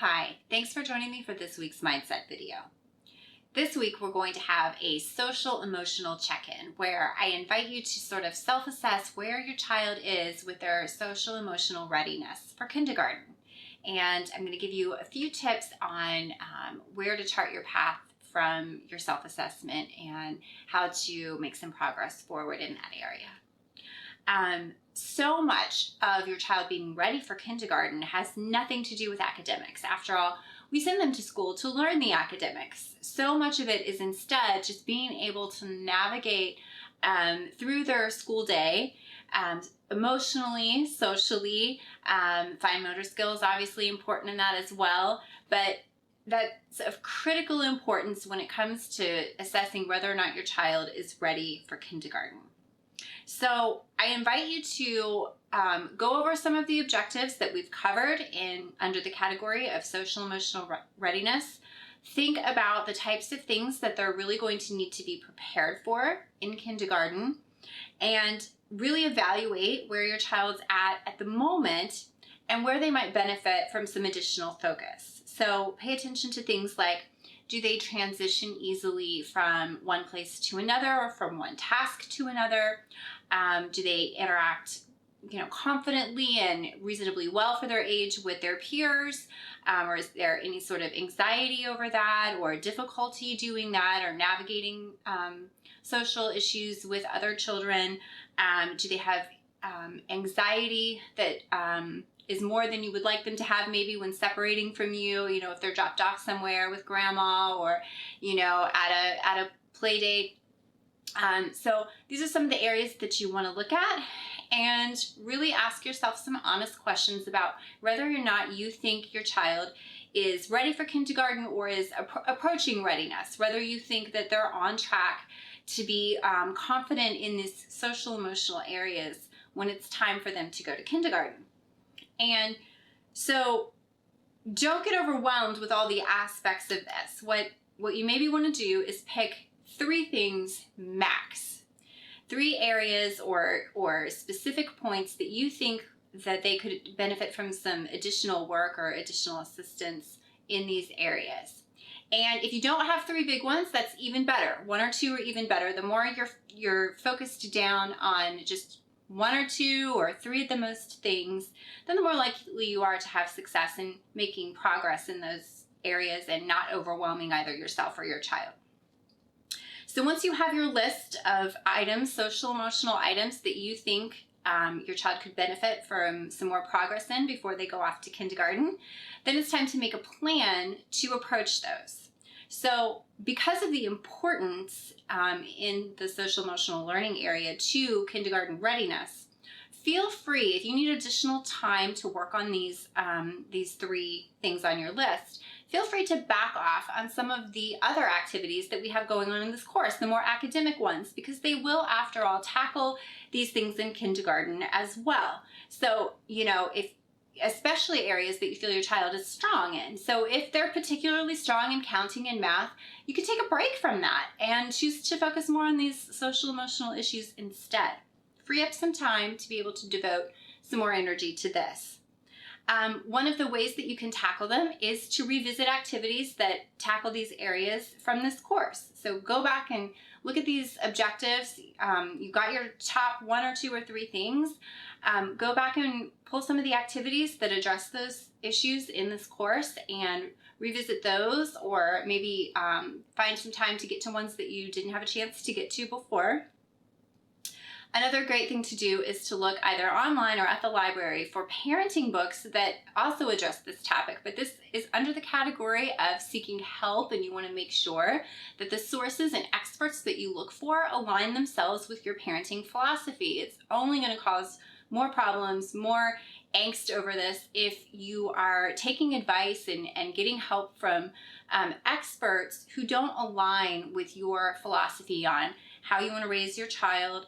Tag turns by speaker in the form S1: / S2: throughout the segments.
S1: Hi, thanks for joining me for this week's Mindset video. This week we're going to have a social emotional check-in where I invite you to sort of self-assess where your child is with their social emotional readiness for kindergarten. And I'm going to give you a few tips on where to chart your path from your self-assessment and how to make some progress forward in that area. So much of your child being ready for kindergarten has nothing to do with academics. After all, we send them to school to learn the academics. So much of it is instead just being able to navigate through their school day, emotionally, socially. Fine motor skills obviously important in that as well, but that's of critical importance when it comes to assessing whether or not your child is ready for kindergarten. So I invite you to go over some of the objectives that we've covered under the category of social emotional readiness. Think about the types of things that they're really going to need to be prepared for in kindergarten, and really evaluate where your child's at the moment and where they might benefit from some additional focus. So pay attention to things like, do they transition easily from one place to another or from one task to another? Do they interact, confidently and reasonably well for their age with their peers? Or is there any sort of anxiety over that or difficulty doing that or navigating social issues with other children? Do they have anxiety that is more than you would like them to have maybe when separating from you, if they're dropped off somewhere with grandma or, at a play date. So these are some of the areas that you want to look at and really ask yourself some honest questions about whether or not you think your child is ready for kindergarten or is approaching readiness, whether you think that they're on track to be confident in these social emotional areas when it's time for them to go to kindergarten. And so don't get overwhelmed with all the aspects of this. What you maybe want to do is pick 3 things max, 3 areas or specific points that you think that they could benefit from some additional work or additional assistance in these areas. And if you don't have 3 big ones, that's even better. 1 or 2 are even better. The more you're focused down on just 1 or 2 or 3 at the most things, then the more likely you are to have success in making progress in those areas and not overwhelming either yourself or your child. So once you have your list of items, social emotional items that you think your child could benefit from some more progress in before they go off to kindergarten, then it's time to make a plan to approach those. So because of the importance in the social emotional learning area to kindergarten readiness, feel free, if you need additional time to work on these 3 things on your list, feel free to back off on some of the other activities that we have going on in this course, the more academic ones, because they will, after all, tackle these things in kindergarten as well. So, especially areas that you feel your child is strong in. So if they're particularly strong in counting and math, you can take a break from that and choose to focus more on these social emotional issues instead. Free up some time to be able to devote some more energy to this. One of the ways that you can tackle them is to revisit activities that tackle these areas from this course. So go back and look at these objectives. You got your top 1 or 2 or 3 things. Go back and pull some of the activities that address those issues in this course and revisit those, or maybe find some time to get to ones that you didn't have a chance to get to before. Another great thing to do is to look either online or at the library for parenting books that also address this topic, but this is under the category of seeking help, and you want to make sure that the sources and experts that you look for align themselves with your parenting philosophy. It's only going to cause more problems, more angst over this if you are taking advice and getting help from experts who don't align with your philosophy on how you want to raise your child,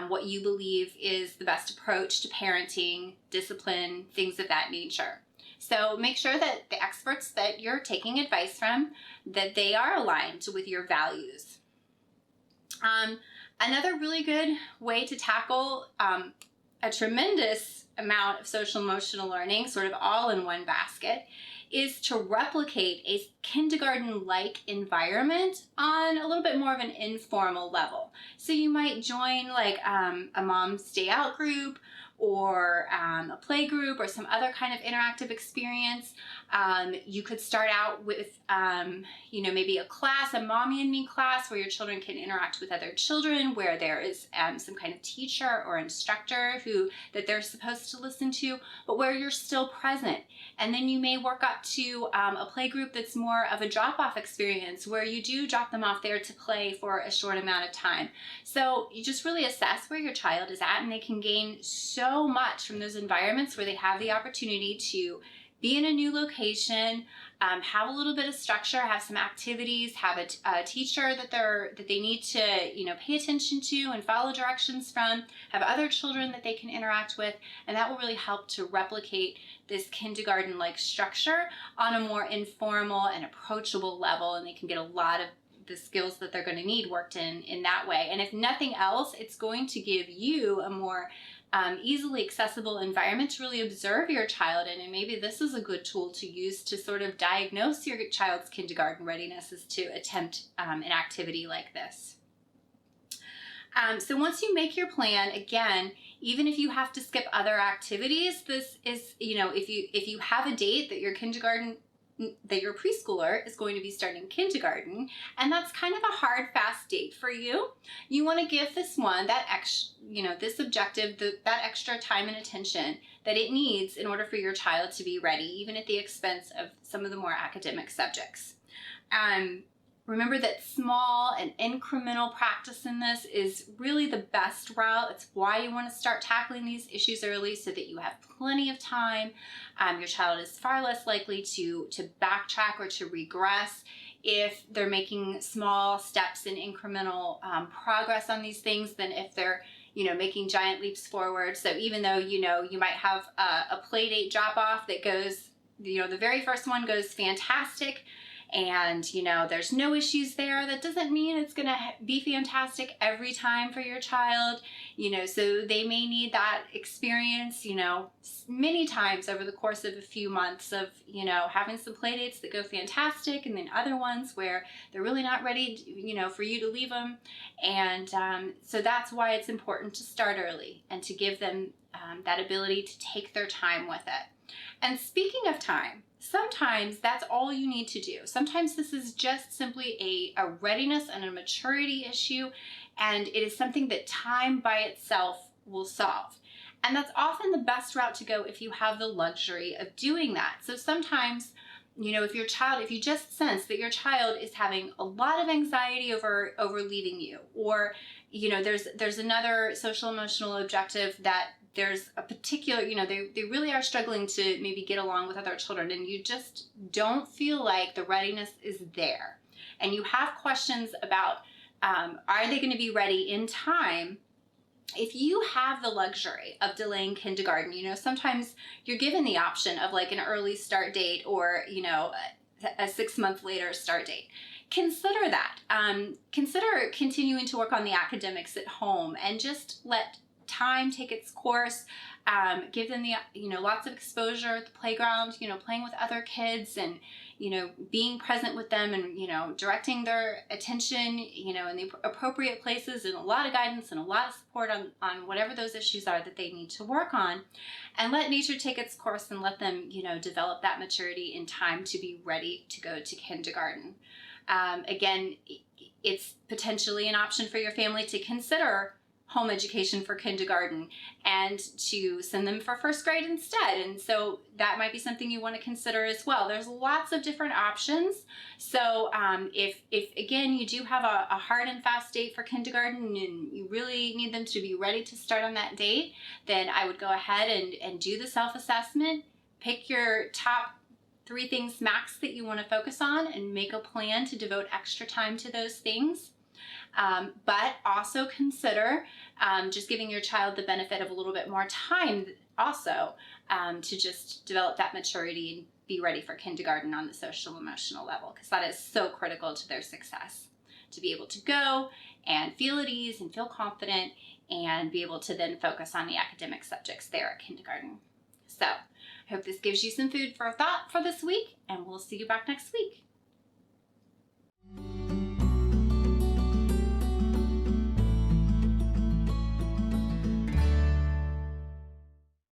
S1: what you believe is the best approach to parenting, discipline, things of that nature. So make sure that the experts that you're taking advice from, that they are aligned with your values. Another really good way to tackle a tremendous amount of social emotional learning, sort of all in one basket, is to replicate a kindergarten-like environment on a little bit more of an informal level. So you might join like a mom's day out group, or a play group, or some other kind of interactive experience. You could start out with, maybe a class, a mommy and me class, where your children can interact with other children, where there is some kind of teacher or instructor that they're supposed to listen to, but where you're still present. And then you may work up to a play group that's more of a drop-off experience, where you do drop them off there to play for a short amount of time. So you just really assess where your child is at, and they can gain so much from those environments where they have the opportunity to be in a new location, have a little bit of structure, have some activities, have a teacher that they need to pay attention to and follow directions from, have other children that they can interact with, and that will really help to replicate this kindergarten-like structure on a more informal and approachable level, and they can get a lot of the skills that they're going to need worked in that way. And if nothing else, it's going to give you a more easily accessible environment to really observe your child in. And maybe this is a good tool to use to sort of diagnose your child's kindergarten readiness, is to attempt an activity like this. So once you make your plan, again, even if you have to skip other activities, this is, if you have a date that your preschooler is going to be starting kindergarten, and that's kind of a hard, fast date for you, you want to give this one that this objective, that extra time and attention that it needs in order for your child to be ready, even at the expense of some of the more academic subjects. Remember that small and incremental practice in this is really the best route. It's why you want to start tackling these issues early, so that you have plenty of time. Your child is far less likely to backtrack or to regress if they're making small steps and incremental progress on these things than if they're making giant leaps forward. So even though you might have a play date drop off that goes, the very first one goes fantastic, and there's no issues there, that doesn't mean it's going to be fantastic every time for your child. So they may need that experience many times over the course of a few months of having some play dates that go fantastic, and then other ones where they're really not ready for you to leave them. And so that's why it's important to start early and to give them that ability to take their time with it. And speaking of time, sometimes that's all you need to do. Sometimes this is just simply a readiness and a maturity issue, and it is something that time by itself will solve. And that's often the best route to go if you have the luxury of doing that. So sometimes, if you just sense that your child is having a lot of anxiety over leaving you, or there's another social emotional objective that there's a particular, they really are struggling to maybe get along with other children, and you just don't feel like the readiness is there, and you have questions about are they going to be ready in time. If you have the luxury of delaying kindergarten, sometimes you're given the option of like an early start date, or a 6 month later start date. Consider that. Consider continuing to work on the academics at home, and just let time take its course. Give them the lots of exposure at the playground, playing with other kids, and being present with them, and directing their attention in the appropriate places, and a lot of guidance and a lot of support on whatever those issues are that they need to work on. And let nature take its course, and let them develop that maturity in time to be ready to go to kindergarten. Again, it's potentially an option for your family to consider home education for kindergarten, and to send them for first grade instead. And so that might be something you want to consider as well. There's lots of different options. So if again, you do have a hard and fast date for kindergarten, and you really need them to be ready to start on that date, then I would go ahead and do the self-assessment, pick your top 3 things max that you want to focus on, and make a plan to devote extra time to those things. But also consider just giving your child the benefit of a little bit more time also to just develop that maturity and be ready for kindergarten on the social emotional level, because that is so critical to their success, to be able to go and feel at ease and feel confident, and be able to then focus on the academic subjects there at kindergarten. So I hope this gives you some food for thought for this week, and we'll see you back next week.